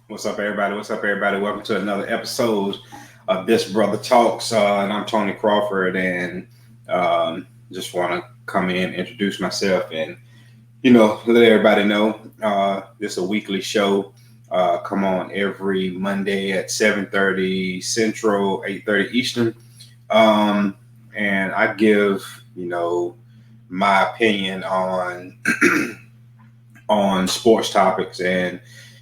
What's up, everybody? What's up, everybody? Welcome to another episode of This Brother Talks. And I'm Tony Crawford, and just want to come in, introduce myself, and let everybody know this is a weekly show. Come on every Monday at 7:30 Central, 8:30 Eastern, um, and I give my opinion on on sports topics and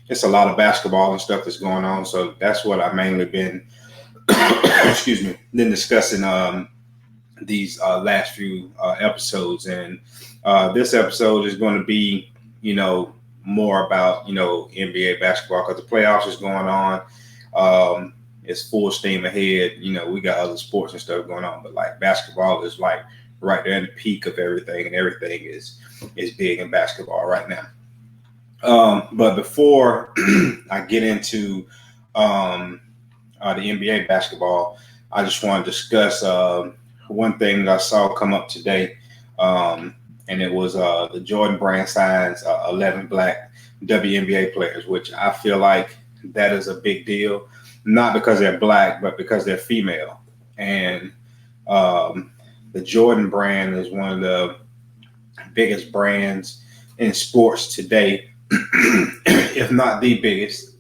it's a lot of basketball and stuff that's going on. So that's what I mainly been, excuse me, been discussing these last few episodes. And this episode is going to be, more about, NBA basketball because the playoffs is going on. It's full steam ahead. We got other sports and stuff going on, but like basketball is like right there in the peak of everything, and everything is big in basketball right now. But before I get into um, the NBA basketball, I just want to discuss one thing that I saw come up today, and it was the Jordan Brand signs 11 Black WNBA players, which I feel like that is a big deal, not because they're black, but because they're female. And um, the Jordan Brand is one of the biggest brands in sports today, if not the biggest.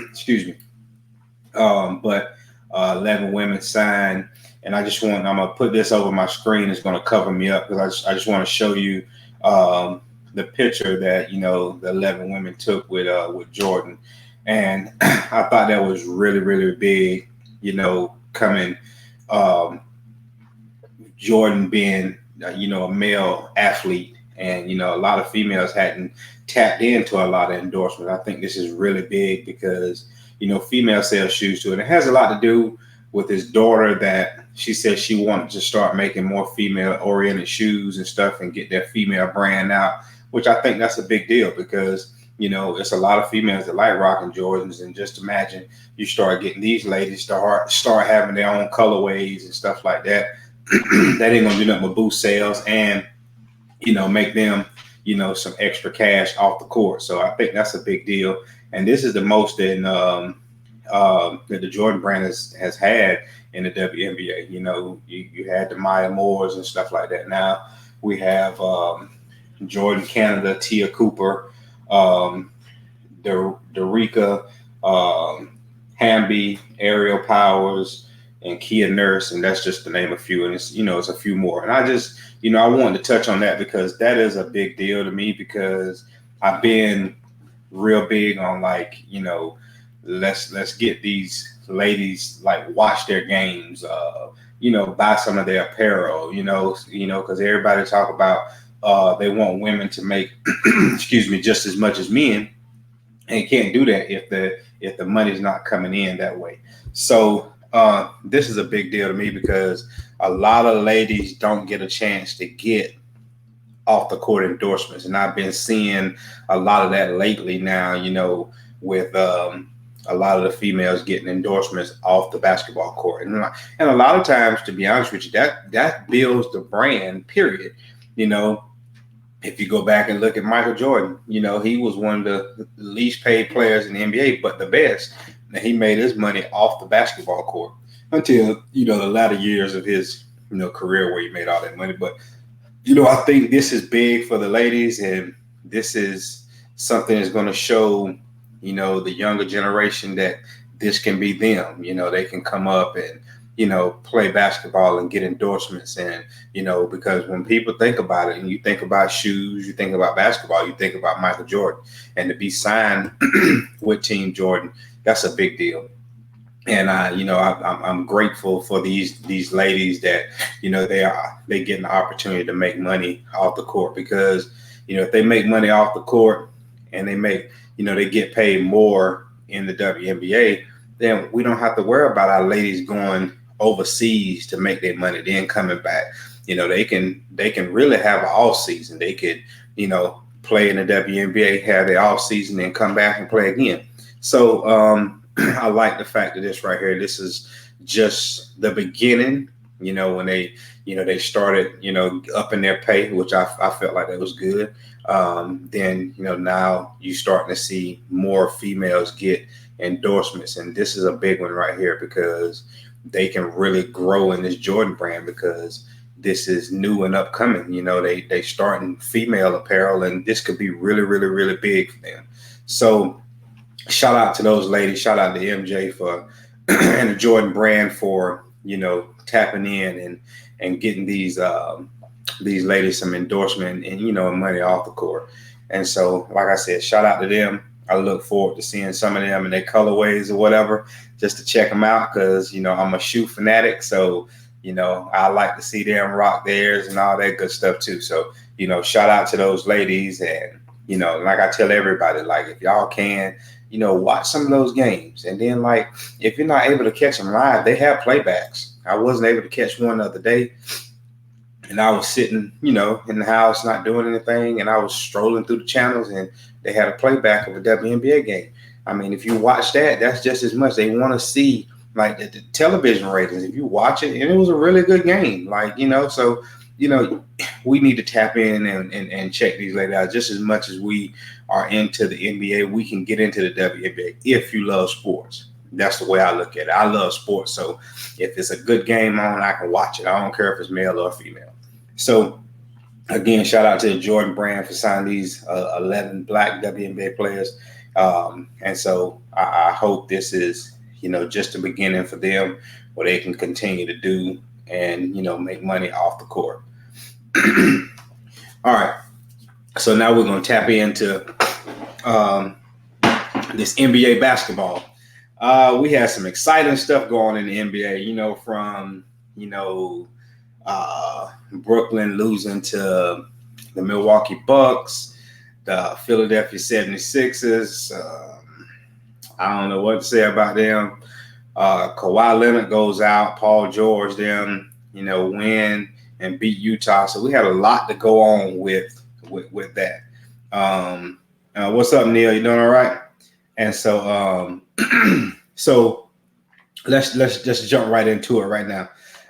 Excuse me. But 11 women signed, and I'm gonna put this over my screen. It's gonna cover me up because I just want to show you the picture that the 11 women took with Jordan, and I thought that was really really big. Coming um, Jordan being a male athlete, and a lot of females hadn't tapped into a lot of endorsements. I think this is really big because female sell shoes too, and it has a lot to do with his daughter that she said she wanted to start making more female oriented shoes and stuff and get their female brand out, which I think that's a big deal because it's a lot of females that like rocking Jordans, and just imagine you start getting these ladies start having their own colorways and stuff like that. That ain't gonna do nothing but boost sales and make them some extra cash off the court. So I think that's a big deal, and this is the most that the Jordan brand has had in the WNBA. You had the Maya Moores and stuff like that. Now we have Jordan Canada, Tia Cooper, Derica, Hamby, Ariel Powers, and Kia Nurse, and that's just to name a few. And it's a few more. And I just I wanted to touch on that because that is a big deal to me because I've been real big on like let's get these ladies like watch their games, buy some of their apparel, because everybody talk about they want women to make excuse me just as much as men, and can't do that if the money's not coming in that way. So this is a big deal to me because a lot of ladies don't get a chance to get off the court endorsements, and I've been seeing a lot of that lately now. With a lot of the females getting endorsements off the basketball court, and a lot of times, to be honest with you, that builds the brand. Period. You know, if you go back and look at Michael Jordan, he was one of the least paid players in the NBA, but the best. And he made his money off the basketball court until the latter years of his career where he made all that money. But I think this is big for the ladies, and this is something that's going to show the younger generation that this can be them. They can come up and play basketball and get endorsements. And because when people think about it, and you think about shoes, you think about basketball, you think about Michael Jordan, and to be signed with Team Jordan, that's a big deal. And I'm grateful for these ladies that they get an opportunity to make money off the court, because if they make money off the court and they get paid more in the WNBA, then we don't have to worry about our ladies going overseas to make their money, then coming back. They can really have an off season. They could play in the WNBA, have their off season, and come back and play again. So I like the fact that this right here, this is just the beginning. When they started up in their pay, which I felt like that was good. Then now you starting to see more females get endorsements. And this is a big one right here because they can really grow in this Jordan brand because this is new and upcoming. They starting female apparel, and this could be really, really, really big for them. So shout out to those ladies. Shout out to MJ for and the Jordan brand for tapping in and getting these ladies some endorsement and money off the court. And so, like I said, shout out to them. I look forward to seeing some of them in their colorways or whatever, just to check them out because I'm a shoe fanatic. So I like to see them rock theirs and all that good stuff too. So shout out to those ladies. And like I tell everybody, like if y'all can, watch some of those games. And then like if you're not able to catch them live, they have playbacks. I wasn't able to catch one the other day. And I was sitting, in the house, not doing anything. And I was strolling through the channels and they had a playback of a WNBA game. I mean, if you watch that, that's just as much. They want to see like the television ratings. If you watch it, and it was a really good game. Like, so, we need to tap in and check these ladies out just as much as we are into the NBA. We can get into the WNBA if you love sports. That's the way I look at it. I love sports. So if it's a good game on, I can watch it. I don't care if it's male or female. So, again, shout out to the Jordan brand for signing these 11 Black WNBA players. And so I hope this is, just the beginning for them where they can continue to do and, make money off the court. All right. So now we're going to tap into this NBA basketball. We had some exciting stuff going in the NBA, from, Brooklyn losing to the Milwaukee Bucks, the Philadelphia 76ers. I don't know what to say about them. Kawhi Leonard goes out. Paul George, them, win and beat Utah. So we had a lot to go on with that. What's up, Neil? You doing all right? And so, so let's just jump right into it right now.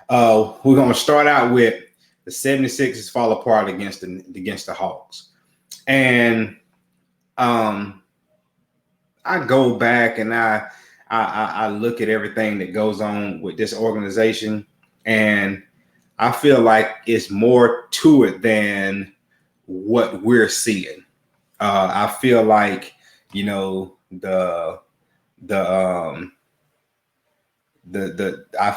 We're going to start out with the 76ers fall apart against the Hawks. And I go back and I look at everything that goes on with this organization, and I feel like it's more to it than what we're seeing. I feel like, I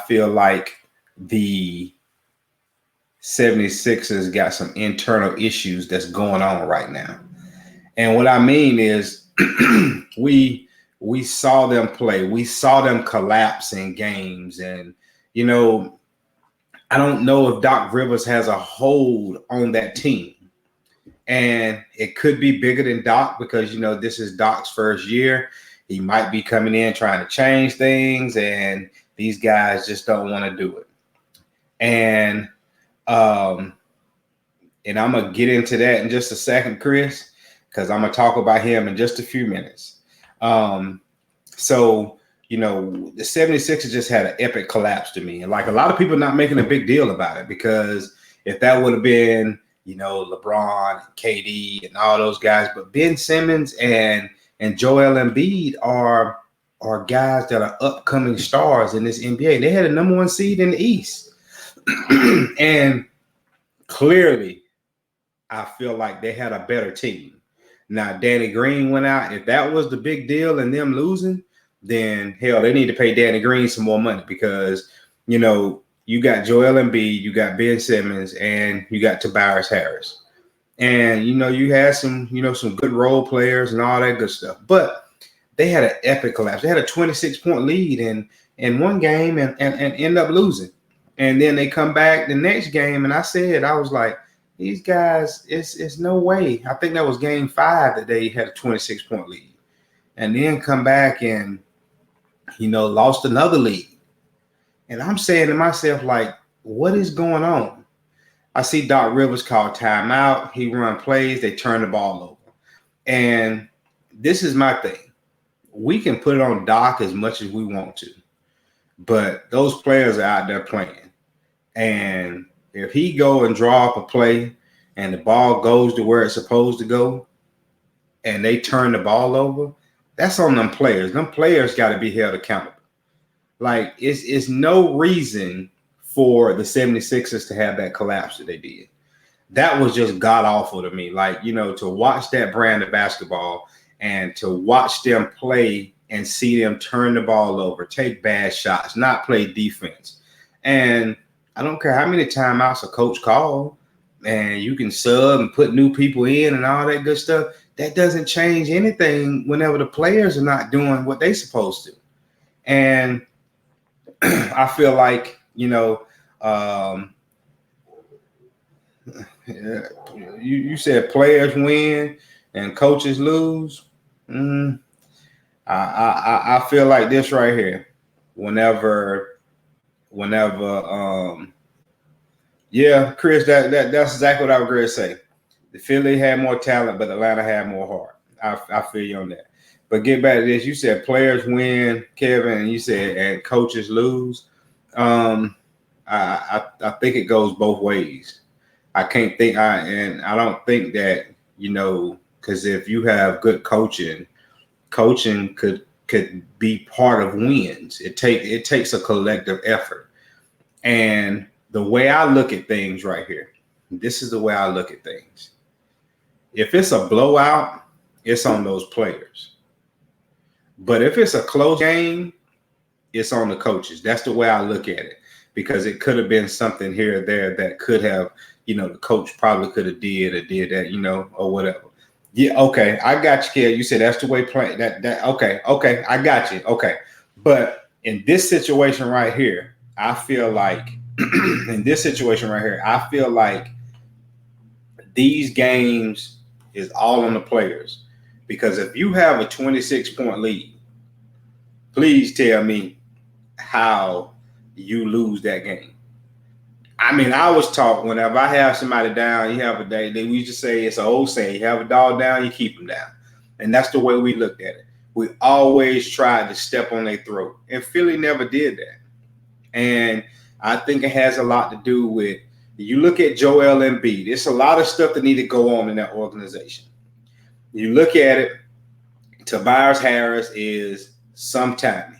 feel like the 76ers got some internal issues that's going on right now. And what I mean is we saw them play. We saw them collapse in games. And, I don't know if Doc Rivers has a hold on that team. And it could be bigger than Doc because, this is Doc's first year. He might be coming in trying to change things, and these guys just don't want to do it. And I'm going to get into that in just a second, Chris, because I'm going to talk about him in just a few minutes. So, the 76ers just had an epic collapse to me. And like a lot of people not making a big deal about it, because if that would have been, LeBron, KD, and all those guys, but Ben Simmons and Joel Embiid are guys that are upcoming stars in this NBA. They had a number one seed in the East. And clearly, I feel like they had a better team. Now, Danny Green went out. If that was the big deal and them losing, then hell, they need to pay Danny Green some more money because, you got Joel Embiid, you got Ben Simmons, and you got Tobias Harris. And, you had some good role players and all that good stuff. But they had an epic collapse. They had a 26-point lead in one game and end up losing. And then they come back the next game, and I was like, these guys, it's no way. I think that was game 5 that they had a 26-point lead. And then come back and, lost another lead. And I'm saying to myself, like, what is going on? I see Doc Rivers call timeout. He run plays. They turn the ball over. And this is my thing. We can put it on Doc as much as we want to. But those players are out there playing. And if he go and draw up a play and the ball goes to where it's supposed to go and they turn the ball over, That's on them players. Them players got to be held accountable. Like, it's no reason for the 76ers to have that collapse that they did. That was just god awful to me. Like, to watch that brand of basketball and to watch them play and see them turn the ball over, take bad shots, not play defense. And I don't care how many timeouts a coach called, and you can sub and put new people in and all that good stuff. That doesn't change anything whenever the players are not doing what they're supposed to. And I feel like, you said players win and coaches lose. I feel like this right here. Whenever, yeah, Chris, that's exactly what I was going to say. The Philly had more talent, but Atlanta had more heart. I feel you on that. But get back to this. You said players win, Kevin, and you said and coaches lose. I think it goes both ways. I don't think that, because if you have good coaching could be part of wins. It takes a collective effort. And the way I look at things right here, this is the way I look at things. If it's a blowout, it's on those players. But if it's a close game, it's on the coaches. That's the way I look at it, because it could have been something here or there that could have, the coach probably could have did that, or whatever. Yeah, okay, I got you, kid. You said that's the way playing that. Okay, I got you. Okay, but in this situation right here, I feel like these games is all on the players, because if you have a 26-point lead, please tell me how you lose that game. I mean, I was taught whenever I have somebody down, you have a day. We used to say, it's an old saying, you have a dog down, you keep them down. And that's the way we looked at it. We always tried to step on their throat. And Philly never did that. And I think it has a lot to do with, you look at Joel Embiid, it's a lot of stuff that need to go on in that organization. You look at it, Tobias Harris is sometimes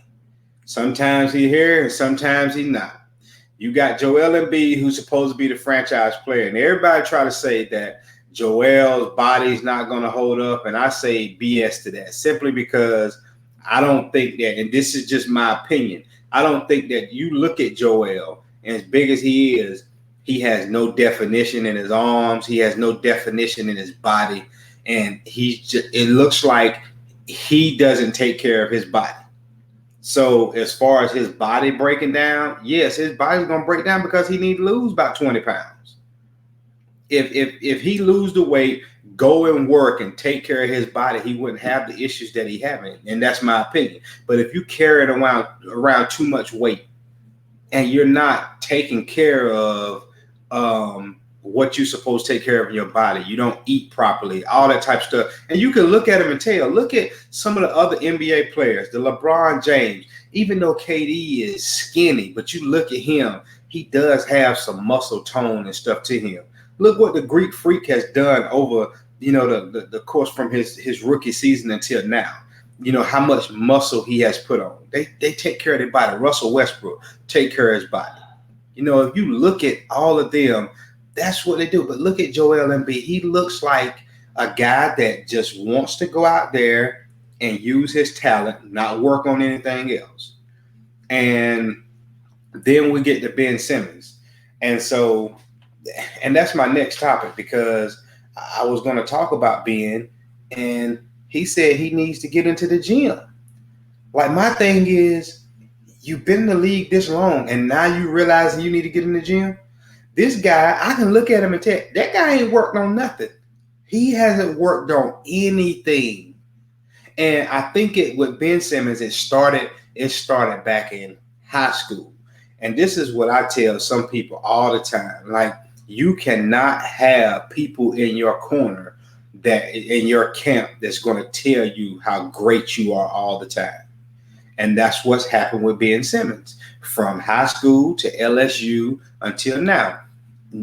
he's here and sometimes he's not. You got Joel Embiid, who's supposed to be the franchise player, and everybody try to say that Joel's body's not going to hold up, and I say BS to that, simply because I don't think that, and this is just my opinion, I don't think that you look at Joel, and as big as he is, he has no definition in his arms, he has no definition in his body, and it looks like he doesn't take care of his body. So as far as his body breaking down, yes, his body's going to break down because he needs to lose about 20 pounds. If he lose the weight, go and work and take care of his body, he wouldn't have the issues that he having. And that's my opinion. But if you carry it around too much weight and you're not taking care of what you're supposed to take care of in your body, you don't eat properly, all that type of stuff. And you can look at him and tell, look at some of the other NBA players, the LeBron James, even though KD is skinny, but you look at him, he does have some muscle tone and stuff to him. Look what the Greek Freak has done over, the course from his rookie season until now. How much muscle he has put on. They take care of their body. Russell Westbrook take care of his body. If you look at all of them, that's what they do. But look at Joel Embiid. He looks like a guy that just wants to go out there and use his talent, not work on anything else. And then we get to Ben Simmons. And that's my next topic, because I was going to talk about Ben, and he said he needs to get into the gym. Like, my thing is, you've been in the league this long, and now you realize you need to get in the gym? This guy, I can look at him and tell, that guy ain't worked on nothing. He hasn't worked on anything. And I think with Ben Simmons, it started back in high school. And this is what I tell some people all the time. Like, you cannot have people in your corner, that in your camp, that's going to tell you how great you are all the time. And that's what's happened with Ben Simmons. From high school to LSU until now,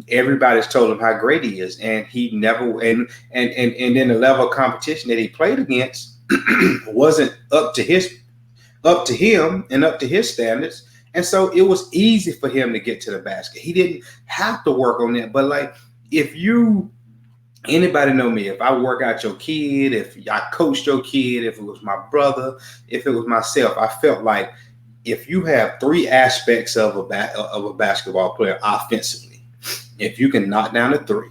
everybody's told him how great he is, and he never. And then the level of competition that he played against, wasn't up to him and up to his standards. And so it was easy for him to get to the basket. He didn't have to work on that. But like, if anybody know me, if I work out your kid, if I coached your kid, if it was my brother, if it was myself, I felt like if you have three aspects of a basketball player offensively, if you can knock down the three,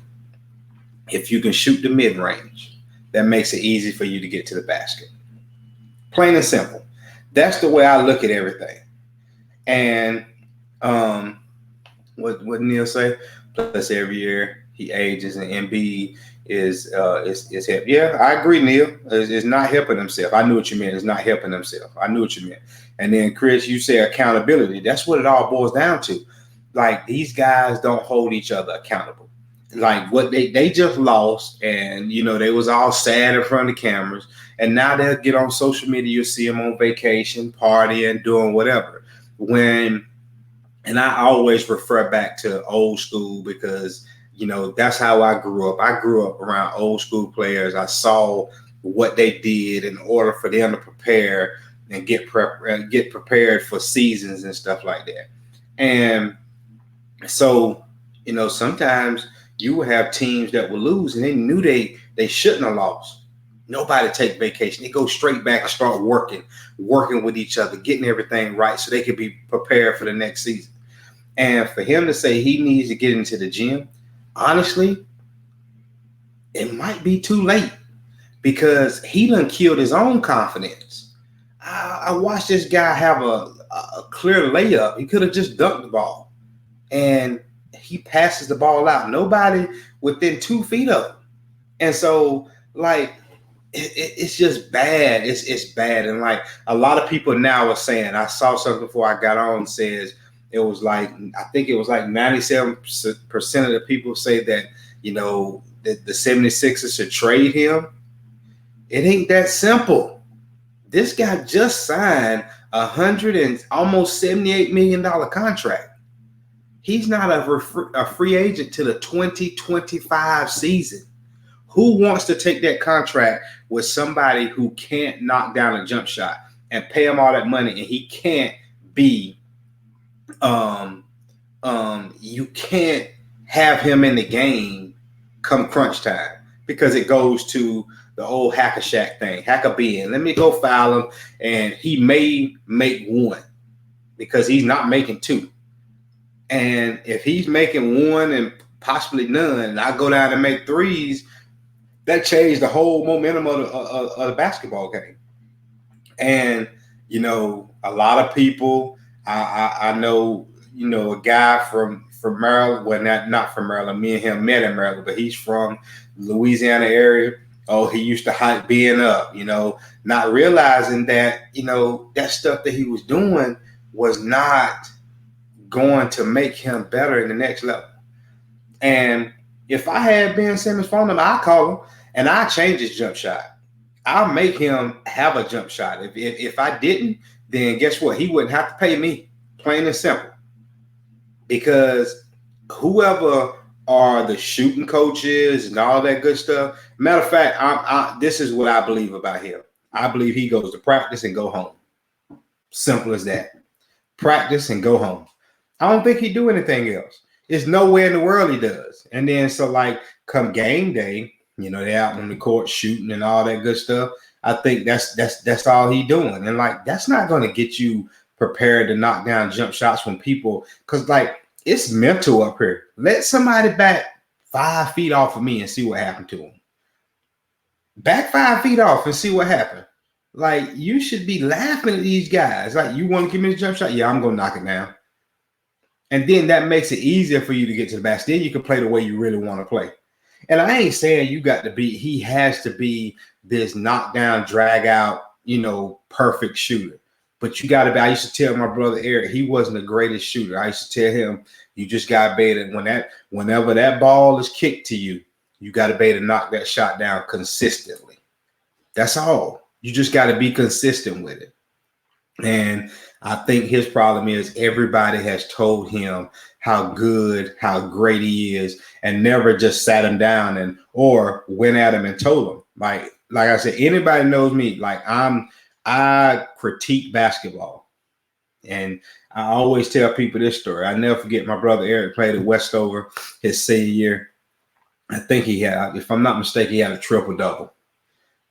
if you can shoot the mid-range, that makes it easy for you to get to the basket. Plain and simple. That's the way I look at everything. And what Neil say? Plus every year he ages, and Embiid is help. Yeah, I agree, Neil. It's not helping himself. I knew what you meant. It's not helping himself. I knew what you meant. And then Chris, you say accountability. That's what it all boils down to. Like, these guys don't hold each other accountable. Like, what they just lost, and they was all sad in front of the cameras, and now they'll get on social media. You'll see them on vacation, partying, doing whatever. And I always refer back to old school because that's how I grew up. I grew up around old school players. I saw what they did in order for them to prepare and get prepared for seasons and stuff like that. And so, sometimes you will have teams that will lose, and they knew they shouldn't have lost. Nobody take vacation. They go straight back and start working with each other, getting everything right so they could be prepared for the next season. And for him to say he needs to get into the gym, honestly, it might be too late because he done killed his own confidence. I watched this guy have a clear layup. He could have just dunked the ball, and he passes the ball out. Nobody within 2 feet of him. And so, like, it's just bad. It's bad. And like, a lot of people now are saying, I saw something before I got on, says it was like, I think it was like 97% of the people say that, that the 76ers should trade him. It ain't that simple. This guy just signed $100 and almost $78 million contract. He's not a free agent to the 2025 season. Who wants to take that contract with somebody who can't knock down a jump shot and pay him all that money, and he can't be you can't have him in the game come crunch time, because it goes to the old hacker shack thing. Hacker being, let me go foul him, and he may make one because he's not making two. And if he's making one and possibly none, and I go down and make threes, that changed the whole momentum of the basketball game. And, a lot of people, I know, a guy from Maryland, well, not from Maryland, me and him met in Maryland, but he's from Louisiana area. Oh, he used to hype being up, not realizing that, that stuff that he was doing was not going to make him better in the next level. And if I had Ben Simmons' phone number, I'd call him and I'd change his jump shot. I'll make him have a jump shot. If I didn't, then guess what? He wouldn't have to pay me, plain and simple. Because whoever are the shooting coaches and all that good stuff, matter of fact, this is what I believe about him. I believe he goes to practice and go home. Simple as that. Practice and go home. I don't think he do anything else. There's nowhere in the world he does. And then so like come game day, they're out on the court shooting and all that good stuff. I think that's all he doing. And like, that's not going to get you prepared to knock down jump shots when people, because like, it's mental up here. Let somebody back 5 feet off of me and see what happened to him. Back 5 feet off and see what happened. Like, you should be laughing at these guys. Like, you want to give me the jump shot? Yeah, I'm going to knock it down. And then that makes it easier for you to get to the basket. Then you can play the way you really want to play. And I ain't saying he has to be this knockdown, drag out, perfect shooter. But you got to be, I used to tell my brother Eric, he wasn't the greatest shooter. I used to tell him, you just got to be able to, whenever that ball is kicked to you, you got to be able to knock that shot down consistently. That's all. You just got to be consistent with it. And I think his problem is everybody has told him how good, how great he is, and never just sat him down or went at him and told him, Like I said, anybody knows me. I critique basketball, and I always tell people this story. I never forget my brother Eric played at Westover his senior year. I think he had, if I'm not mistaken, he had a triple double.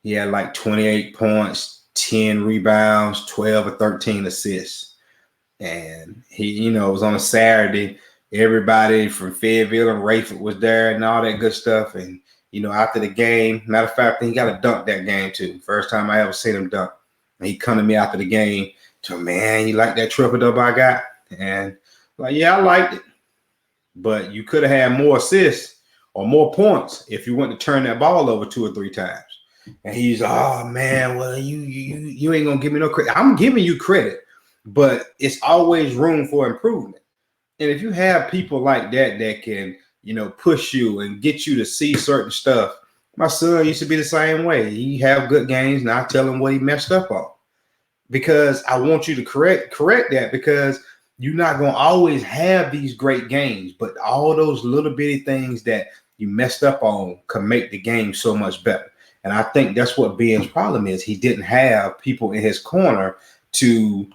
He had like 28 points, 10 rebounds, 12 or 13 assists. And he, it was on a Saturday. Everybody from Fayetteville and Rayford was there and all that good stuff. And, after the game, matter of fact, he got a dunk that game too. First time I ever seen him dunk. And he come to me after the game, to man, you like that triple double I got? And like, yeah, I liked it. But you could have had more assists or more points if you went to turn that ball over 2 or 3 times. And he's, oh man, well, you ain't gonna give me no credit. I'm giving you credit, but it's always room for improvement. And if you have people like that can, push you and get you to see certain stuff. My son used to be the same way. He have good games, and I tell him what he messed up on. Because I want you to correct that, because you're not going to always have these great games, but all those little bitty things that you messed up on can make the game so much better. And I think that's what Ben's problem is. He didn't have people in his corner to,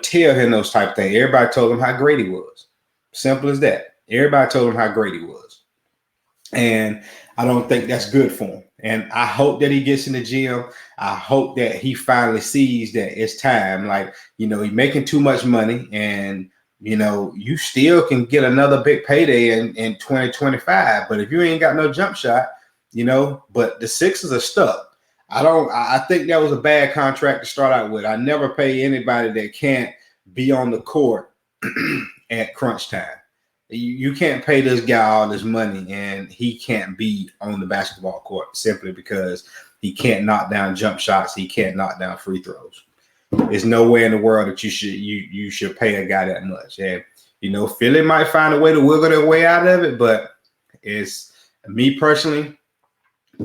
tell him those type of things. Everybody told him how great he was. Simple as that. Everybody told him how great he was. And I don't think that's good for him. And I hope that he gets in the gym. I hope that he finally sees that it's time. Like, he's making too much money, and, you still can get another big payday in 2025. But if you ain't got no jump shot, but the Sixers are stuck. I think that was a bad contract to start out with. I never pay anybody that can't be on the court at crunch time. You can't pay this guy all this money and he can't be on the basketball court simply because he can't knock down jump shots. He can't knock down free throws. There's no way in the world that you should pay a guy that much. And, Philly might find a way to wiggle their way out of it, but it's me personally,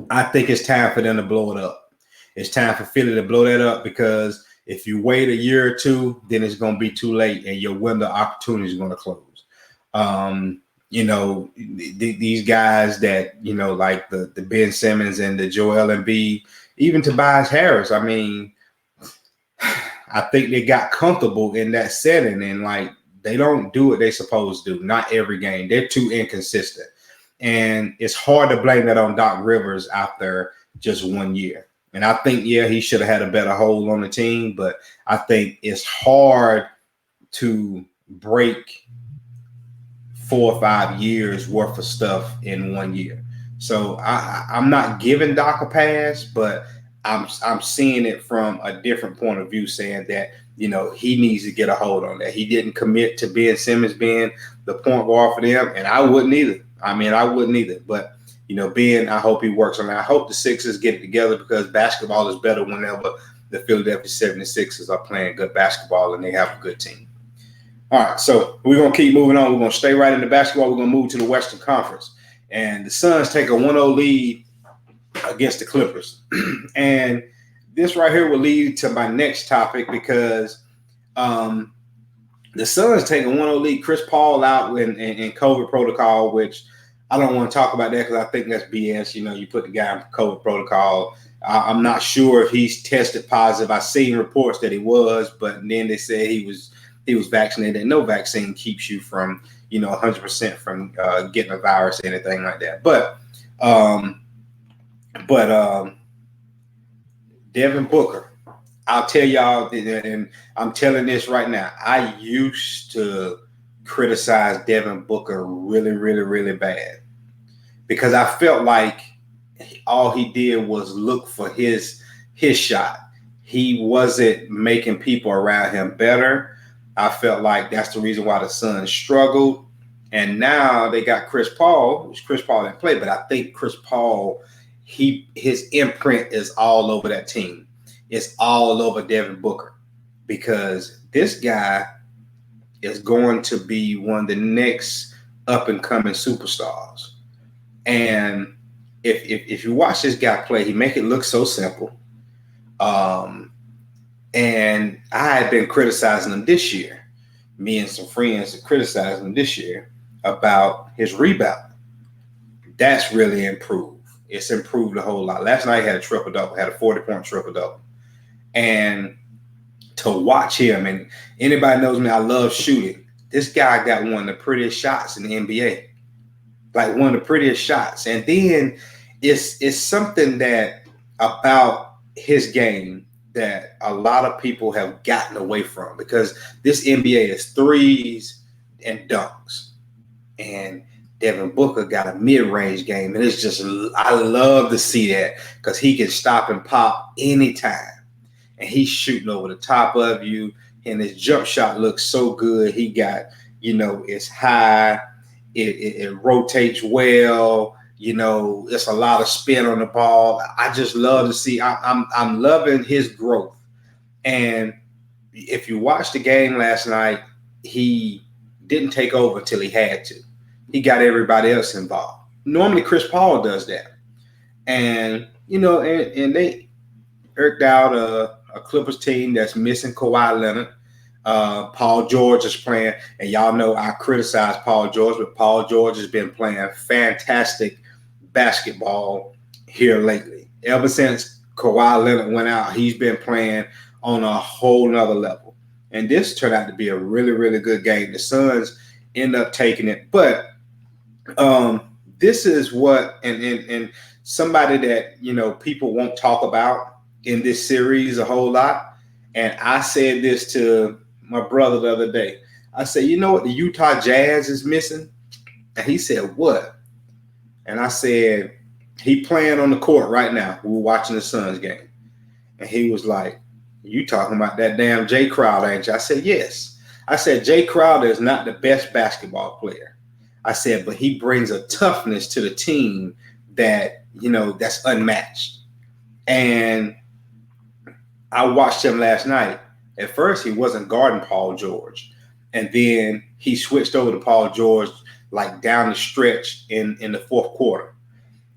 I think it's time for them to blow it up. It's time for Philly to blow that up, because if you wait a year or two, then it's going to be too late and your window of opportunity is going to close. These guys that, like the Ben Simmons and the Joel Embiid, even Tobias Harris. I mean, I think they got comfortable in that setting, and like they don't do what they're supposed to do. Not every game. They're too inconsistent. And it's hard to blame that on Doc Rivers after just 1 year. And I think, he should have had a better hold on the team, but I think it's hard to break 4 or 5 years worth of stuff in 1 year. So I'm not giving Doc a pass, but I'm seeing it from a different point of view, saying that, he needs to get a hold on that. He didn't commit to Ben Simmons being the point guard for them, and I wouldn't either. But, Ben, I hope he works on that. I hope the Sixers get it together, because basketball is better whenever the Philadelphia 76ers are playing good basketball and they have a good team. All right, so we're going to keep moving on. We're going to stay right into basketball. We're going to move to the Western Conference. And the Suns take a 1-0 lead against the Clippers. And this right here will lead to my next topic, because the Suns take a 1-0 lead. Chris Paul out in COVID protocol, which I don't want to talk about that because I think that's BS. You put the guy in COVID protocol. I'm not sure if he's tested positive. I've seen reports that he was, but then they said he was vaccinated, and no vaccine keeps you from, 100% from getting a virus or anything like that. But Devin Booker, I'll tell y'all, and I'm telling this right now, I used to criticize Devin Booker really, really, really bad, because I felt like all he did was look for his shot. He wasn't making people around him better. I felt like that's the reason why the Suns struggled. And now they got Chris Paul, which Chris Paul didn't play, but I think Chris Paul, his imprint is all over that team. It's all over Devin Booker, because this guy is going to be one of the next up and coming superstars. And if you watch this guy play, he make it look so simple. And I had been criticizing him this year. Me and some friends are criticizing him this year about his rebound. That's really improved. it's improved a whole lot. Last night he had a triple-double, had a 40-point triple-double. And to watch him, and anybody knows me, I love shooting. This guy got one of the prettiest shots in the NBA. Like one of the prettiest shots. And then it's something that about his game that a lot of people have gotten away from, because this NBA is threes and dunks. And Devin Booker got a mid-range game. And it's just, I love to see that, because he can stop and pop anytime. And he's shooting over the top of you. And his jump shot looks so good. He got, it's high. It rotates well. It's a lot of spin on the ball. I just love to see. I'm loving his growth. And if you watch the game last night, he didn't take over until he had to. He got everybody else involved. Normally, Chris Paul does that. And, and they irked out a Clippers team that's missing Kawhi Leonard. Paul George is playing, and y'all know I criticize Paul George, but Paul George has been playing fantastic basketball here lately. Ever since Kawhi Leonard went out, he's been playing on a whole nother level. And this turned out to be a really, really good game. The Suns end up taking it. But this is what, and somebody that, people won't talk about in this series a whole lot. And I said this to my brother the other day. I said, you know what the Utah Jazz is missing? And he said, what? And I said, he playing on the court right now. We were watching the Suns game. And he was like, you talking about that damn Jay Crowder, ain't you? I said, yes. I said, Jay Crowder is not the best basketball player. I said, but he brings a toughness to the team that, that's unmatched. And I watched him last night. At first, he wasn't guarding Paul George. And then he switched over to Paul George like down the stretch in the fourth quarter.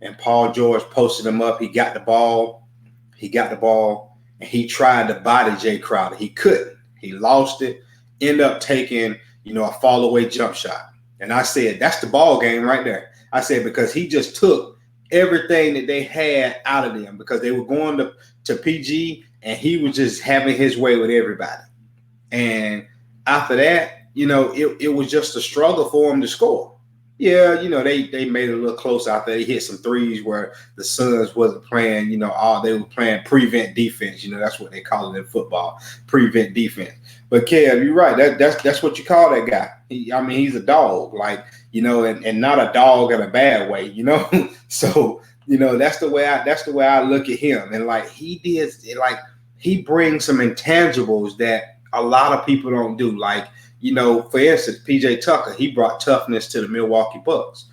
And Paul George posted him up. He got the ball. And he tried to body Jay Crowder. He couldn't. He lost it. Ended up taking, a fall-away jump shot. And I said, that's the ball game right there. I said, because he just took everything that they had out of them, because they were going to PG, and he was just having his way with everybody. And after that, it was just a struggle for him to score. Yeah, they made it a little close out there. They hit some threes where the Suns wasn't playing, they were playing prevent defense. That's what they call it in football, prevent defense. But Kev, you're right. That's what you call that guy. He's a dog, and not a dog in a bad way, So, that's the way I look at him. And he brings some intangibles that a lot of people don't do. For instance, PJ Tucker, he brought toughness to the Milwaukee Bucks,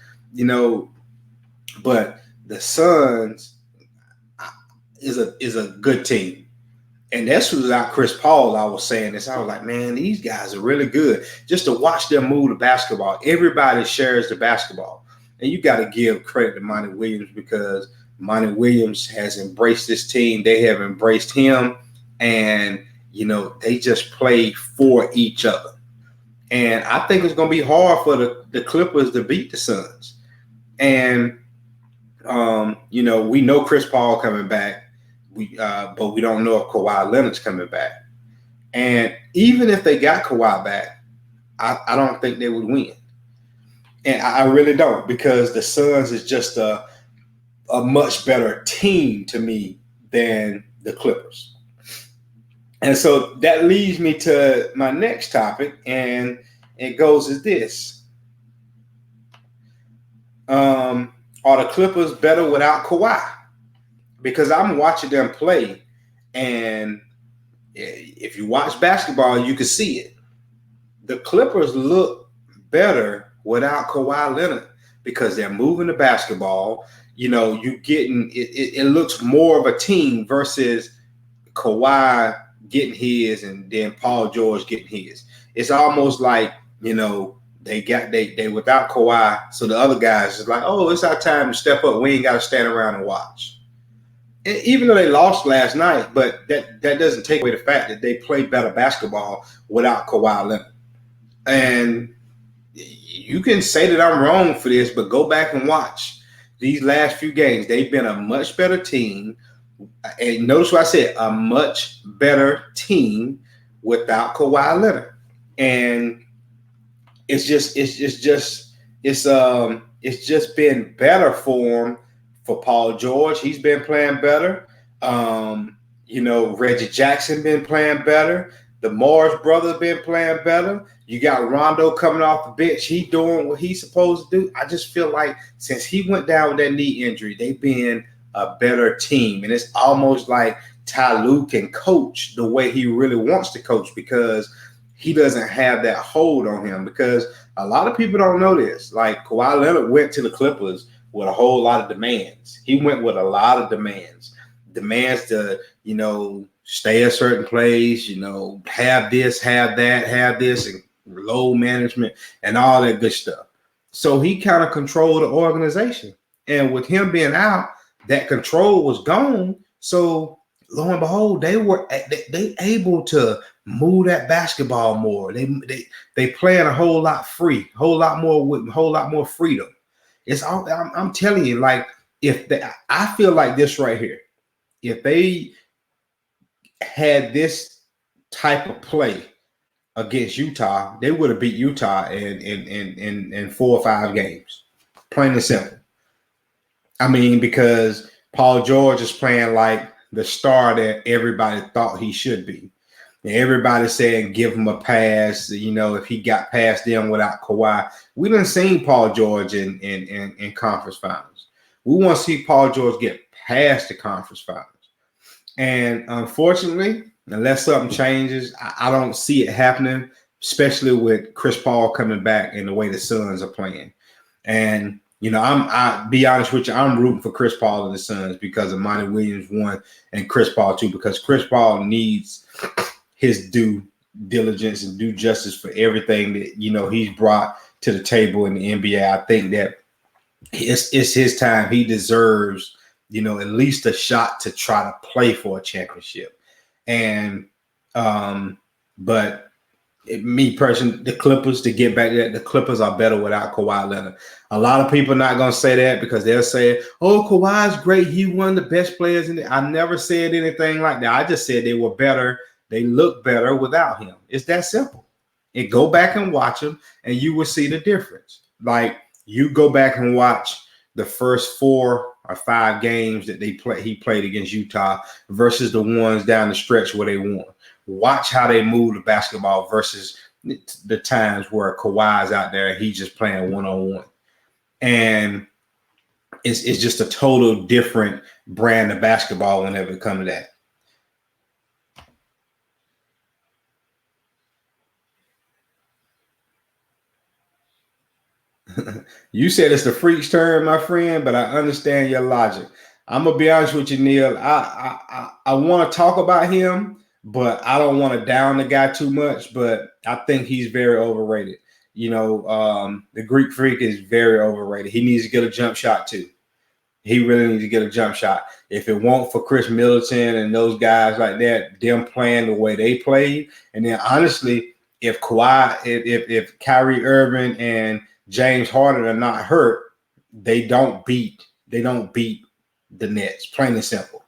but the Suns is a good team. And that's without Chris Paul. I was saying this. I was like, man, these guys are really good. Just to watch them move the basketball. Everybody shares the basketball. And you got to give credit to Monty Williams, because Monty Williams has embraced this team. They have embraced him. And, they just play for each other. And I think it's going to be hard for the Clippers to beat the Suns. And, we know Chris Paul coming back. But we don't know if Kawhi Leonard's coming back. And even if they got Kawhi back, I don't think they would win. And I really don't, because the Suns is just a much better team to me than the Clippers. And so that leads me to my next topic, and it goes as this. Are the Clippers better without Kawhi? Because I'm watching them play, and if you watch basketball, you can see it. The Clippers look better without Kawhi Leonard, because they're moving the basketball. You getting it looks more of a team versus Kawhi getting his and then Paul George getting his. It's almost like, they without Kawhi, so the other guys is like, oh, it's our time to step up. We ain't got to stand around and watch. Even though they lost last night, but that doesn't take away the fact that they play better basketball without Kawhi Leonard. And you can say that I'm wrong for this, but go back and watch. these last few games, they've been a much better team. And notice what I said, a much better team without Kawhi Leonard. And it's just been better for him. For Paul George, he's been playing better. Reggie Jackson been playing better. The Morris brothers been playing better. You got Rondo coming off the bench. He doing what he's supposed to do. I just feel like since he went down with that knee injury, they've been a better team. And it's almost like Ty Lue can coach the way he really wants to coach because he doesn't have that hold on him. Because a lot of people don't know this. Like Kawhi Leonard went to the Clippers with a whole lot of demands. He went with a lot of demands to, stay a certain place, have this, have that, have this, and load management and all that good stuff. So he kind of controlled the organization. And with him being out, that control was gone. So lo and behold, they able to move that basketball more. They playing a whole lot free, whole lot more freedom. It's all I'm telling you, like I feel like this right here. If they had this type of play against Utah, they would have beat Utah in 4 or 5 games. Plain and simple. I mean, because Paul George is playing like the star that everybody thought he should be. And everybody saying give him a pass, if he got past them without Kawhi. We done seen Paul George in conference finals. We want to see Paul George get past the conference finals. And unfortunately, unless something changes, I don't see it happening, especially with Chris Paul coming back and the way the Suns are playing. And, I'll be honest with you, I'm rooting for Chris Paul and the Suns because of Monty Williams 1 and Chris Paul 2, because Chris Paul needs his due diligence and due justice for everything that, he's brought to the table in the NBA. I think that it's his time. He deserves, at least a shot to try to play for a championship. And, but me personally, the Clippers, to get back to that, the Clippers are better without Kawhi Leonard. A lot of people are not going to say that because they'll say, oh, Kawhi's great. He one of the best players in it. I never said anything like that. I just said they were better. They look better without him. It's that simple. And go back and watch him and you will see the difference. Like you go back and watch the first 4 or 5 games that he played against Utah versus the ones down the stretch where they won. Watch how they move the basketball versus the times where Kawhi's out there and he's just playing one-on-one. And it's just a total different brand of basketball whenever it comes to that. You said it's the freak's turn, my friend, but I understand your logic. I'm gonna be honest with you, Neil. I want to talk about him, but I don't want to down the guy too much. But I think he's very overrated. The Greek Freak is very overrated. He needs to get a jump shot too. He really needs to get a jump shot. If it weren't for Chris Middleton and those guys like that, them playing the way they played, and then honestly, if Kyrie Irving and James Harden are not hurt, they don't beat the Nets. Plain and simple.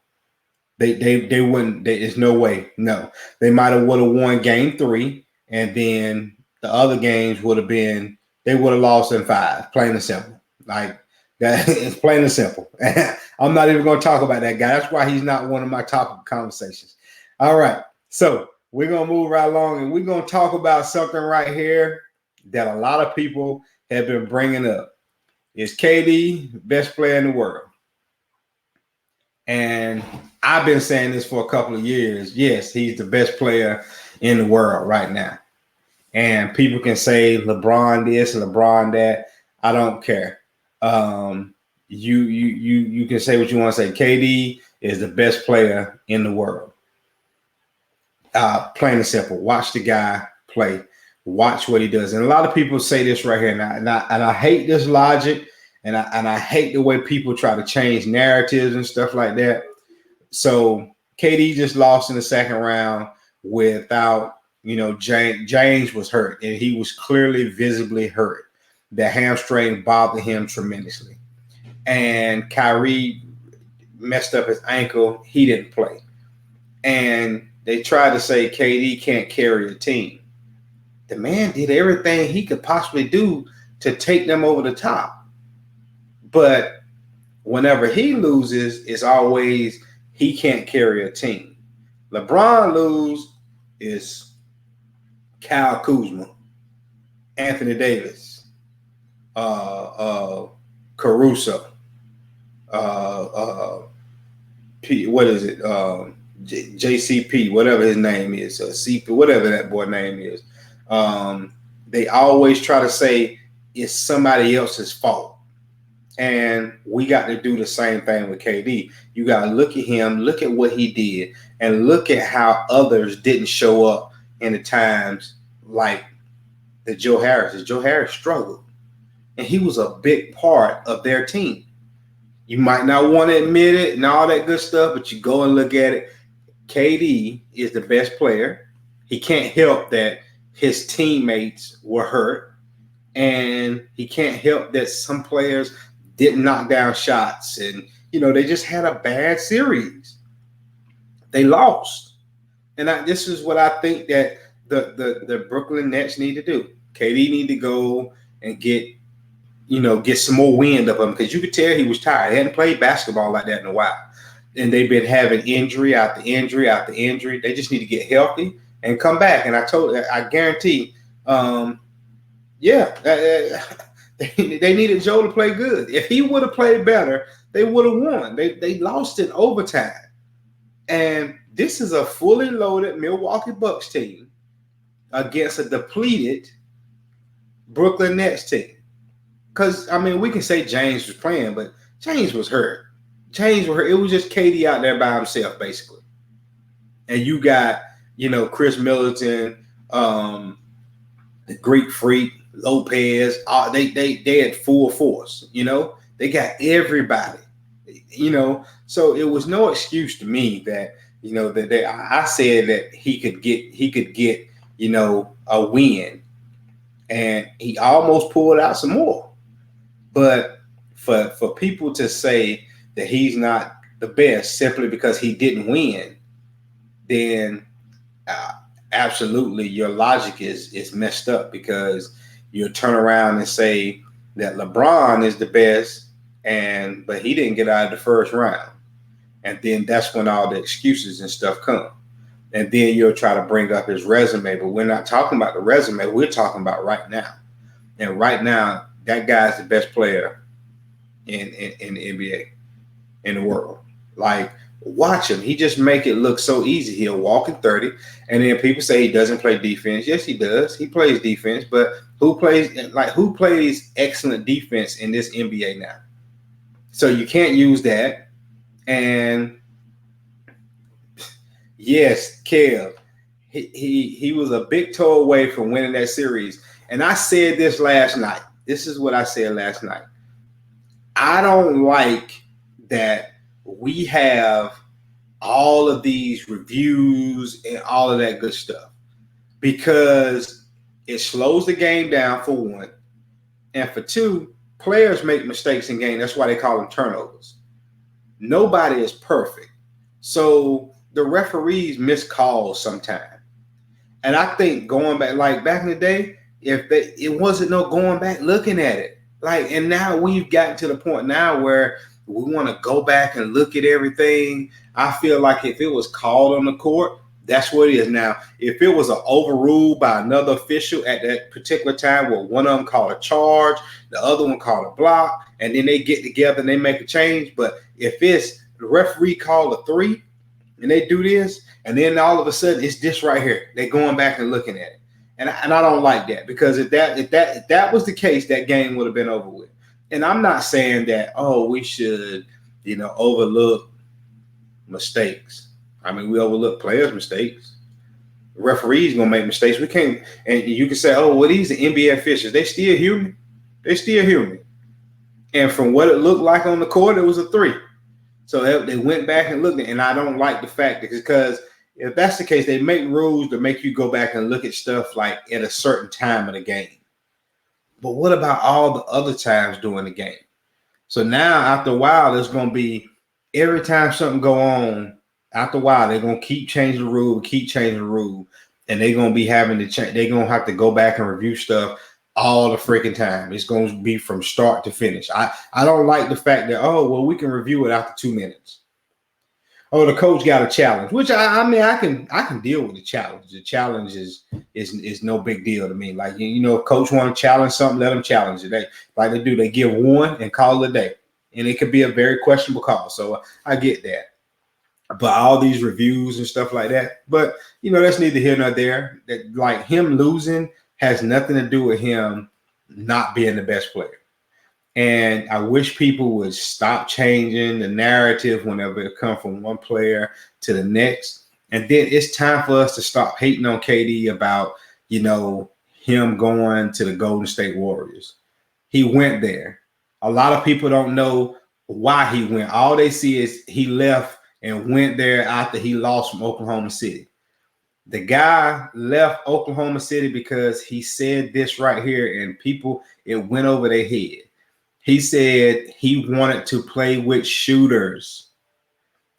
They wouldn't. There's no way. No, they would have won Game 3, and then the other games would have been they would have lost in 5. Plain and simple. Like that. It's plain and simple. I'm not even going to talk about that guy. That's why he's not one of my topic conversations. All right, so we're gonna move right along, and we're gonna talk about something right here that a lot of people have been bringing up. Is KD best player in the world? And I've been saying this for a couple of years. Yes, he's the best player in the world right now. And people can say LeBron this, LeBron that. I don't care. You can say what you want to say. KD is the best player in the world. Plain and simple. Watch the guy play. Watch what he does. And a lot of people say this right here, and I hate this logic, and I hate the way people try to change narratives and stuff like that. So KD just lost in the second round without, James was hurt, and he was clearly visibly hurt. The hamstring bothered him tremendously. and Kyrie messed up his ankle. He didn't play. And they tried to say KD can't carry a team. The man did everything he could possibly do to take them over the top. But whenever he loses, it's always he can't carry a team. LeBron lose is Kyle Kuzma, Anthony Davis, Caruso, what is it? JCP, whatever his name is, CP, whatever that boy name is. They always try to say it's somebody else's fault. And we got to do the same thing with KD. You got to look at him, look at what he did, and look at how others didn't show up in the times like the Joe Harris. Joe Harris struggled, and he was a big part of their team. You might not want to admit it and all that good stuff, but you go and look at it. KD is the best player. He can't help that his teammates were hurt, and he can't help that some players didn't knock down shots, and they just had a bad series. They lost, and this is what I think that the Brooklyn Nets need to do. KD need to go and get some more wind up him, because you could tell he was tired. He hadn't played basketball like that in a while, and they've been having injury after injury after injury. They just need to get healthy and come back. And I guarantee, they needed Joe to play good. If he would have played better, they would have won. They lost in overtime. And this is a fully loaded Milwaukee Bucks team against a depleted Brooklyn Nets team. Because, we can say James was playing, but James was hurt. It was just KD out there by himself, basically. And you got, Chris Middleton, the Greek Freak, Lopez, they had full force, they got everybody, so it was no excuse to me that, I said that he could get, a win, and he almost pulled out some more. But for people to say that he's not the best simply because he didn't win, then absolutely your logic is messed up, because you'll turn around and say that LeBron is the best, but he didn't get out of the first round. And then that's when all the excuses and stuff come. And then you'll try to bring up his resume, but we're not talking about the resume. We're talking about right now. And right now, that guy's the best player in the NBA, in the world. Like, watch him. He just make it look so easy. He'll walk in 30, and then people say he doesn't play defense. Yes, he does. He plays defense, but who plays excellent defense in this NBA now? So you can't use that. And yes, Kev, he was a big toe away from winning that series. And I said this last night. This is what I said last night. I don't like that we have all of these reviews and all of that good stuff, because it slows the game down, for one. And for two, players make mistakes in game. That's why they call them turnovers. Nobody is perfect. So the referees miss calls sometimes. And I think going back, like back in the day, it wasn't no going back looking at it. And now we've gotten to the point now where we want to go back and look at everything. I feel like if it was called on the court, that's what it is. Now, if it was an overruled by another official at that particular time, where one of them called a charge, the other one called a block, and then they get together and they make a change. But if it's the referee called a 3 and they do this, and then all of a sudden it's this right here, they're going back and looking at it. And I don't like that, because if that was the case, that game would have been over with. And I'm not saying that, we should, overlook mistakes. We overlook players' mistakes. Referees gonna make mistakes. We can't, and you can say, these are NBA officials. They still human. And from what it looked like on the court, it was a 3. So they went back and looked at it, and I don't like the fact that, because if that's the case, they make rules to make you go back and look at stuff like at a certain time of the game. But what about all the other times during the game? So now after a while, it's going to be every time something go on, after a while, they're going to keep changing the rule, and they're going to be having to change. They're going to have to go back and review stuff all the freaking time. It's going to be from start to finish. I don't like the fact that, oh, well, we can review it after 2 minutes. Oh, the coach got a challenge, which I mean, I can deal with the challenge. The challenge is no big deal to me. Like, if coach want to challenge something, let them challenge it. They give one and call it a day, and it could be a very questionable call. So I get that. But all these reviews and stuff like that, but that's neither here nor there. That, like, him losing has nothing to do with him not being the best player. And I wish people would stop changing the narrative whenever it comes from one player to the next. And then it's time for us to stop hating on KD about, him going to the Golden State Warriors. He went there. A lot of people don't know why he went. All they see is he left and went there after he lost from Oklahoma City. The guy left Oklahoma City because he said this right here, and it went over their head. He said he wanted to play with shooters.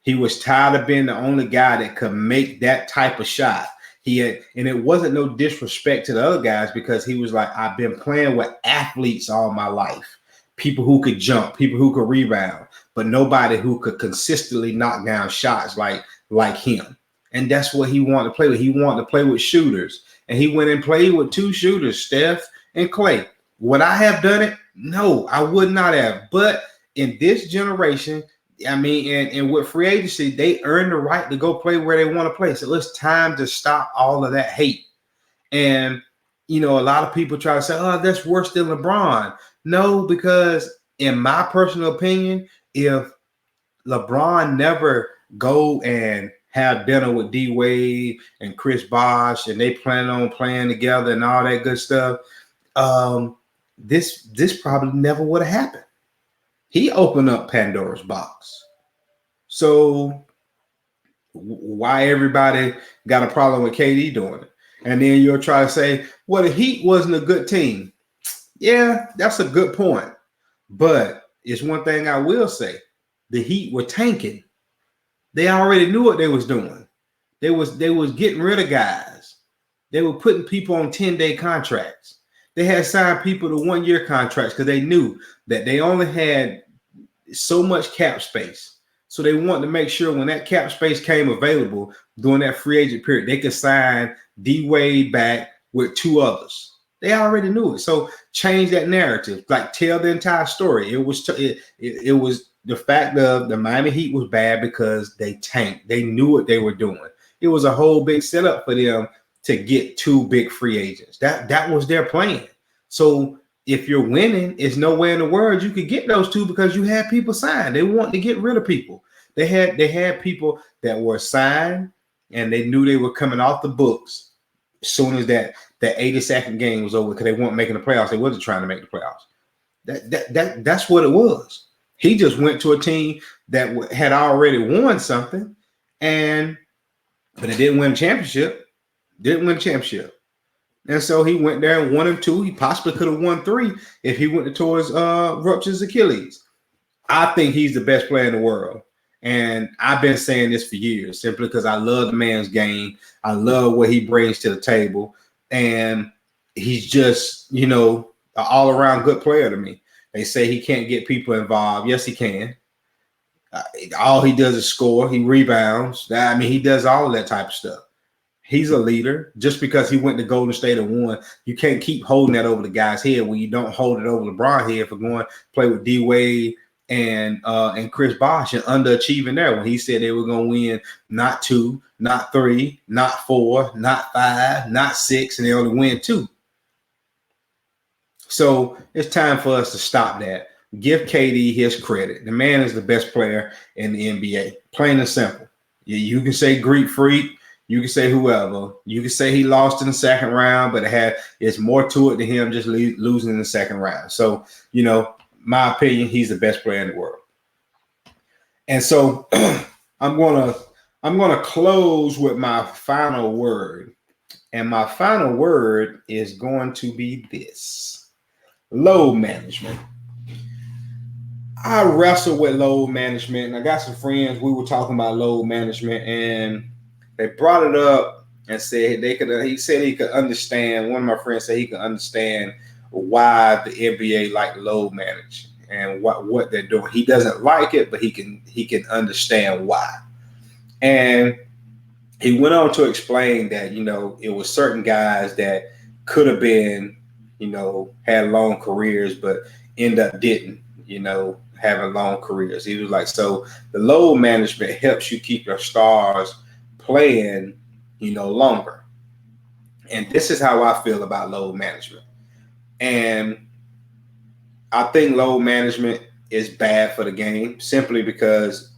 He was tired of being the only guy that could make that type of shot. And it wasn't no disrespect to the other guys, because he was like, I've been playing with athletes all my life. People who could jump, people who could rebound, but nobody who could consistently knock down shots like him. And that's what he wanted to play with. He wanted to play with shooters. And he went and played with 2 shooters, Steph and Clay. Would I have done it? No, I would not have. But in this generation, I mean, and with free agency, they earn the right to go play where they want to play. So it's time to stop all of that hate. And, a lot of people try to say, oh, that's worse than LeBron. No, because in my personal opinion, if LeBron never go and have dinner with D Wade and Chris Bosh, and they plan on playing together and all that good stuff, this probably never would have happened. He opened up Pandora's box. So why everybody got a problem with KD doing it? And then you'll try to say, well, the Heat wasn't a good team. Yeah, that's a good point. But it's one thing I will say. The Heat were tanking. They already knew what they was doing. They was getting rid of guys. They were putting people on 10-day contracts. They had signed people to 1-year contracts because they knew that they only had so much cap space. So they wanted to make sure when that cap space came available during that free agent period, they could sign D Wade back with 2 others. They already knew it. So change that narrative, like tell the entire story. It was the fact of the Miami Heat was bad because they tanked. They knew what they were doing. It was a whole big setup for them to get 2 big free agents. That was their plan. So if you're winning, it's nowhere in the world you could get those 2 because you had people signed. They want to get rid of people. They had people that were signed, and they knew they were coming off the books as soon as that 82nd game was over, because they weren't making the playoffs. They wasn't trying to make the playoffs. That's what it was. He just went to a team that had already won something, but it didn't win a championship. And so he went there and won 2. He possibly could have won 3 if he went towards ruptures Achilles. I think he's the best player in the world. And I've been saying this for years, simply because I love the man's game. I love what he brings to the table. And he's just, an all-around good player to me. They say he can't get people involved. Yes, he can. All he does is score. He rebounds. I mean, he does all of that type of stuff. He's a leader. Just because he went to Golden State and won, you can't keep holding that over the guy's head when you don't hold it over LeBron's head for going to play with D Wade and Chris Bosh and underachieving there when he said they were going to win not 2, not 3, not 4, not 5, not 6, and they only win 2. So it's time for us to stop that. Give KD his credit. The man is the best player in the NBA. Plain and simple. You can say Greek freak. You can say whoever. You can say he lost in the second round, but it's more to it than him just losing in the second round. So, my opinion, he's the best player in the world. And so I'm gonna close with my final word. And my final word is going to be this: load management. I wrestle with load management, and I got some friends. We were talking about load management, and they brought it up and said they could. He said he could understand. One of my friends said he could understand why the NBA like load manage and what they're doing. He doesn't like it, but he can understand why. And he went on to explain that it was certain guys that could have been had long careers, but end up didn't having long careers. He was like, so the load management helps you keep your stars playing longer. And this is how I feel about load management. And I think load management is bad for the game simply because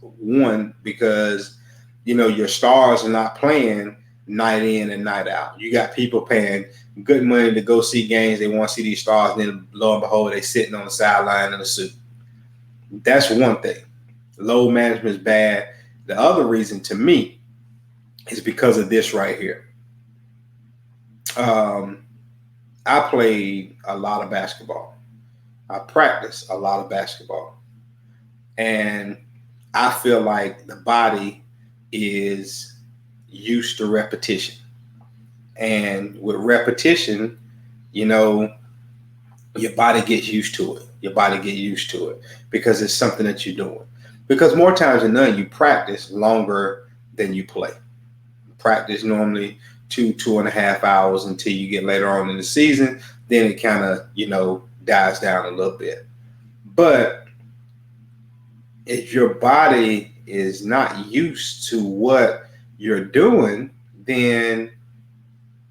your stars are not playing night in and night out. You got people paying good money to go see games. They want to see these stars, and then lo and behold, they sitting on the sideline in a suit. That's one thing. Load management is bad. The other reason to me is because of this right here. I played a lot of basketball. I practiced a lot of basketball. And I feel like the body is used to repetition. And with repetition, your body gets used to it. Your body gets used to it because it's something that you're doing. Because more times than none, you practice longer than you play. Practice normally 2.5 hours until you get later on in the season. Then it kind of, dies down a little bit. But if your body is not used to what you're doing, then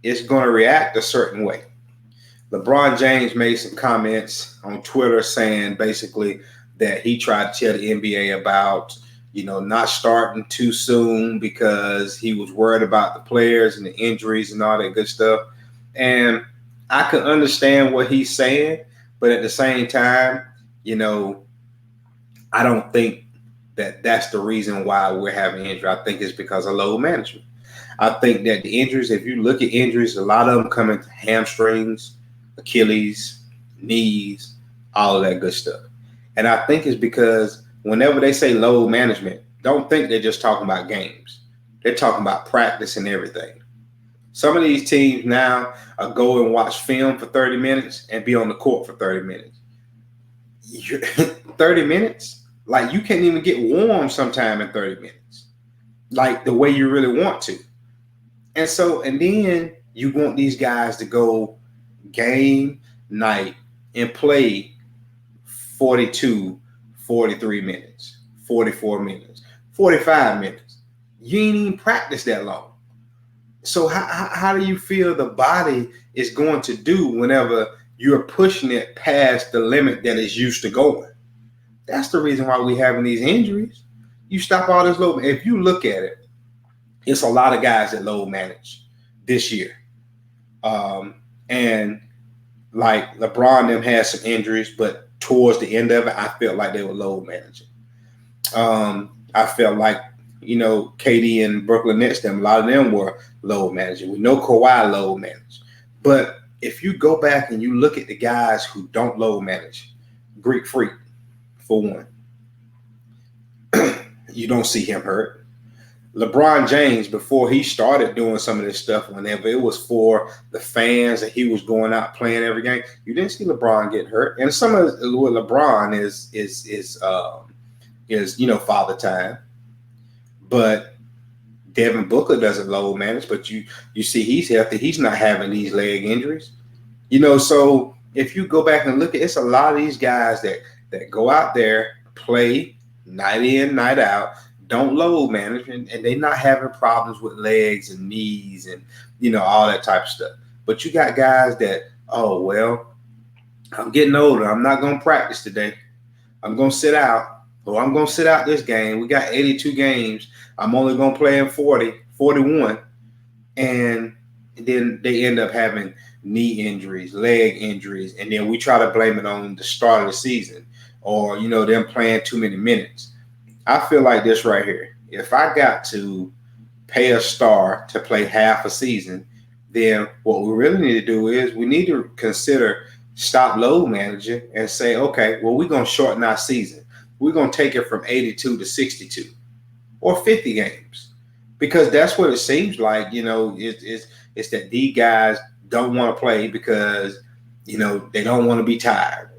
it's going to react a certain way. LeBron James made some comments on Twitter saying basically that he tried to tell the NBA about, not starting too soon because he was worried about the players and the injuries and all that good stuff. And I can understand what he's saying, but at the same time, I don't think that that's the reason why we're having injury. I think it's because of load management. I think that the injuries, if you look at injuries, a lot of them come into hamstrings, Achilles, knees, all of that good stuff. And I think it's because whenever they say load management, don't think they're just talking about games. They're talking about practice and everything. Some of these teams now go and watch film for 30 minutes and be on the court for 30 minutes. 30 minutes? Like, you can't even get warm sometime in 30 minutes. Like, the way you really want to. And then you want these guys to go game night and play 42, 43 minutes, 44 minutes, 45 minutes. You ain't even practiced that long. So how do you feel the body is going to do whenever you're pushing it past the limit that it's used to going? That's the reason why we're having these injuries. You stop all this load. If you look at it, it's a lot of guys that load manage this year. And like LeBron them had some injuries, but towards the end of it, I felt like they were load managing. I felt like, KD and Brooklyn Nets, a lot of them were load managing. We know Kawhi load managed. But if you go back and you look at the guys who don't load manage, Greek Freak, for one, you don't see him hurt. LeBron James, before he started doing some of this stuff, whenever it was for the fans and he was going out playing every game, you didn't see LeBron get hurt. And some of what LeBron is father time. But Devin Booker doesn't load manage, but you see he's healthy. He's not having these leg injuries. So if you go back and look at, it's a lot of these guys that go out there, play night in, night out, don't load manage, and they're not having problems with legs and knees and, all that type of stuff. But you got guys that, oh, well, I'm getting older. I'm not going to practice today. I'm going to sit out. Or I'm going to sit out this game. We got 82 games. I'm only going to play in 40, 41. And then they end up having knee injuries, leg injuries, and then we try to blame it on the start of the season or, them playing too many minutes. I feel like this right here. If I got to pay a star to play half a season, then what we really need to do is we need to consider stop load managing and say, okay, well, we're going to shorten our season. we're going to take it from 82 to 62 or 50 games, because that's what it seems like. It's that these guys don't want to play because, they don't want to be tired.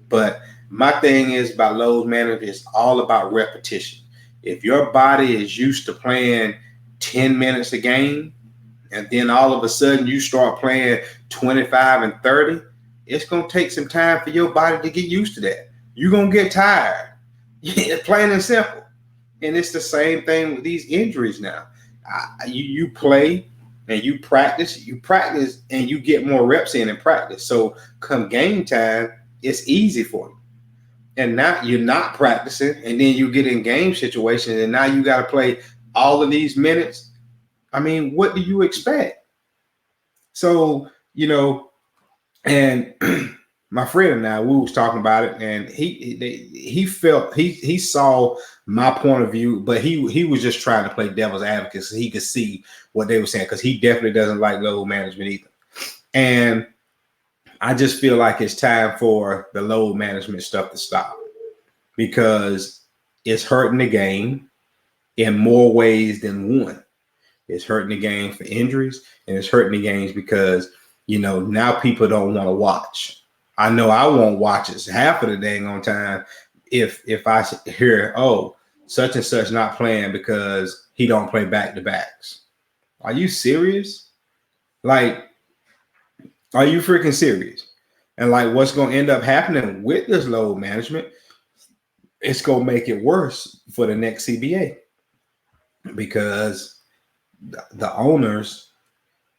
But my thing is about load management is all about repetition. If your body is used to playing 10 minutes a game, and then all of a sudden you start playing 25 and 30, it's going to take some time for your body to get used to that. You're going to get tired. Plain and simple. And it's the same thing with these injuries now. You play and you practice and you get more reps in practice. So come game time, it's easy for you. And now you're not practicing, and then you get in game situations, and now you got to play all of these minutes. I mean, what do you expect? So, and my friend and I, we was talking about it, and he saw my point of view, but he was just trying to play devil's advocate so he could see what they were saying, because he definitely doesn't like load management either. And I just feel like it's time for the load management stuff to stop, because it's hurting the game in more ways than one. It's hurting the game for injuries, and it's hurting the games because, now people don't want to watch. I know I won't watch it half of the dang on time if I hear, oh, such and such not playing because he don't play back-to-backs. Are you serious? Like, are you freaking serious? And like, what's going to end up happening with this load management, it's going to make it worse for the next CBA, because the owners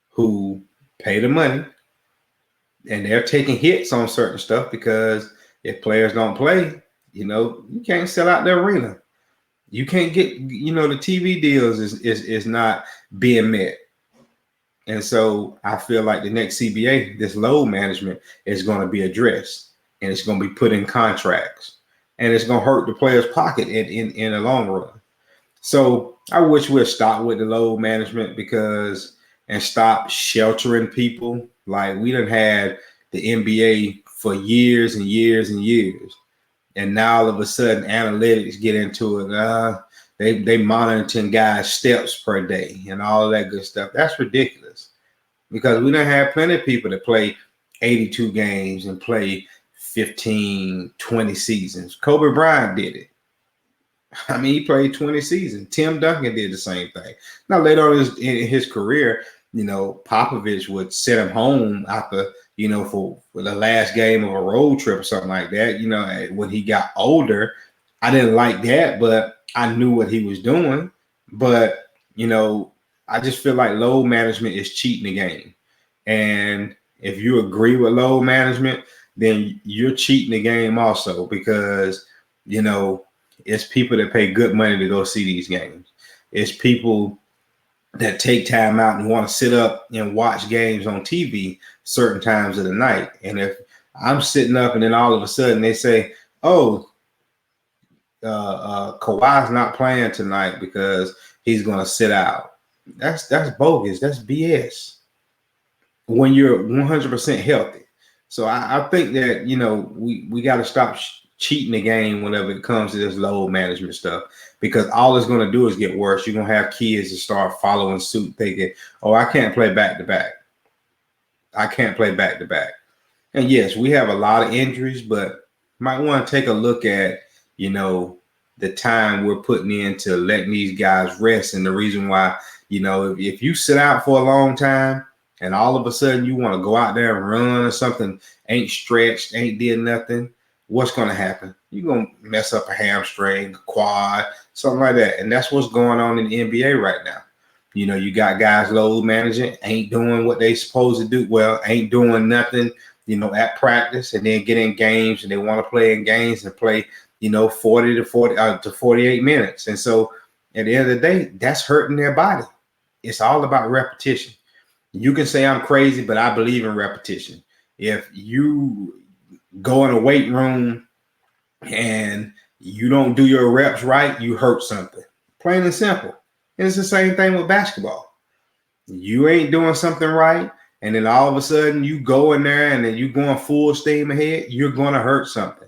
who pay the money, and they're taking hits on certain stuff, because if players don't play, you can't sell out the arena. You can't get, the TV deals is not being met. And so I feel like the next CBA, this load management is going to be addressed, and it's going to be put in contracts, and it's going to hurt the player's pocket in the long run. So I wish we'd stop with the load management and stop sheltering people. Like, we done had the NBA for years and years and years. And now all of a sudden analytics get into it. They monitoring guys' steps per day and all of that good stuff. That's ridiculous, because we done had plenty of people that play 82 games and play 15, 20 seasons. Kobe Bryant did it. I mean, he played 20 seasons. Tim Duncan did the same thing. Now, later on in his career, Popovich would send him home after, for the last game of a road trip or something like that. When he got older, I didn't like that, but I knew what he was doing. But, I just feel like load management is cheating the game. And if you agree with load management, then you're cheating the game also, because, it's people that pay good money to go see these games. It's people that take time out and want to sit up and watch games on TV certain times of the night. And if I'm sitting up and then all of a sudden they say, oh, Kawhi's not playing tonight because he's going to sit out. That's bogus. That's BS when you're 100% healthy. So I think that, we got to stop cheating the game whenever it comes to this load management stuff, because all it's going to do is get worse. You're going to have kids that start following suit thinking, oh, I can't play back-to-back. I can't play back-to-back. And yes, we have a lot of injuries, but might want to take a look at, the time we're putting into letting these guys rest. And the reason why, if you sit out for a long time and all of a sudden you want to go out there and run or something, ain't stretched, ain't did nothing, what's going to happen? You're going to mess up a hamstring, quad, something like that. And that's what's going on in the NBA right now. You got guys load managing, ain't doing what they supposed to do. Well, ain't doing nothing, at practice, and then get in games, and they want to play in games and play, 40 to 48 minutes. And so at the end of the day, that's hurting their body. It's all about repetition. You can say I'm crazy, but I believe in repetition. If you go in a weight room and you don't do your reps right, you hurt something. Plain and simple. And it's the same thing with basketball. You ain't doing something right, and then all of a sudden you go in there and then you going full steam ahead, you're going to hurt something.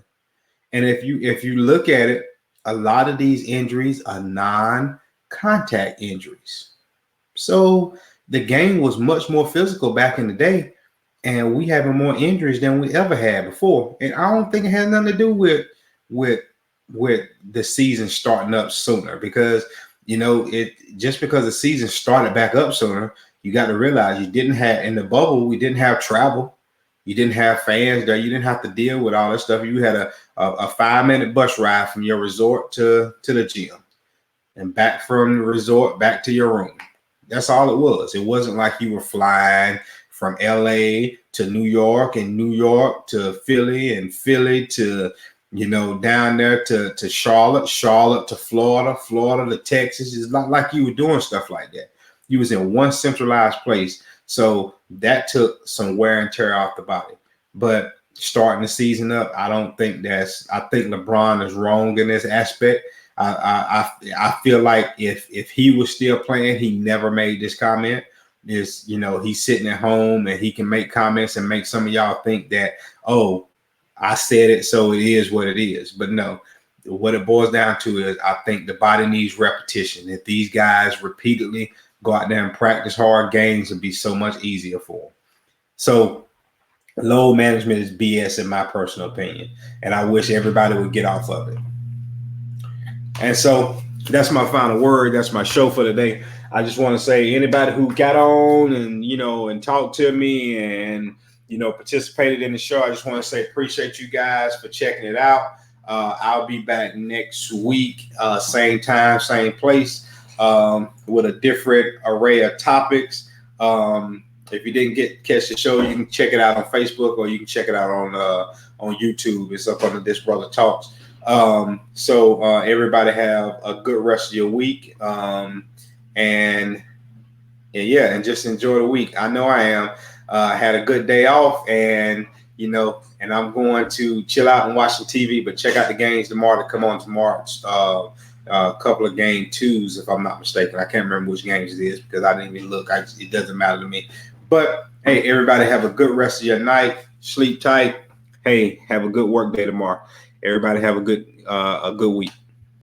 And if you look at it, a lot of these injuries are non-contact injuries. So the game was much more physical back in the day, and we having more injuries than we ever had before. And I don't think it has nothing to do with with the season starting up sooner, because it just because the season started back up sooner, you got to realize you didn't have in the bubble, we didn't have travel, you didn't have fans there, you didn't have to deal with all that stuff. You had a 5-minute bus ride from your resort to the gym, and back from the resort back to your room. That's all it was. It wasn't like you were flying from LA to New York and New York to Philly and Philly to, down there to Charlotte, Charlotte to Florida, Florida to Texas. It's not like you were doing stuff like that. You was in one centralized place. So that took some wear and tear off the body. But starting the season up, I think LeBron is wrong in this aspect. I feel like if he was still playing, he never made this comment. He's sitting at home and he can make comments and make some of y'all think that, oh, I said it, so it is what it is. But no, what it boils down to is I think the body needs repetition. If these guys repeatedly go out there and practice hard, games would be so much easier for them. So load management is BS in my personal opinion, and I wish everybody would get off of it. And so that's my final word. That's my show for today. I just want to say, anybody who got on and, and talked to me and, participated in the show, I just want to say appreciate you guys for checking it out. I'll be back next week, same time, same place, with a different array of topics. If you didn't catch the show, you can check it out on Facebook, or you can check it out on YouTube. It's up under This Brother Talks. So everybody have a good rest of your week. And just enjoy the week. I know I am. Had a good day off, and and I'm going to chill out and watch some TV, but check out the games tomorrow to come on tomorrow. A couple of game twos, if I'm not mistaken. I can't remember which games it is because I didn't even look. It doesn't matter to me. But hey, everybody have a good rest of your night. Sleep tight. Hey, have a good work day tomorrow. Everybody have a good week.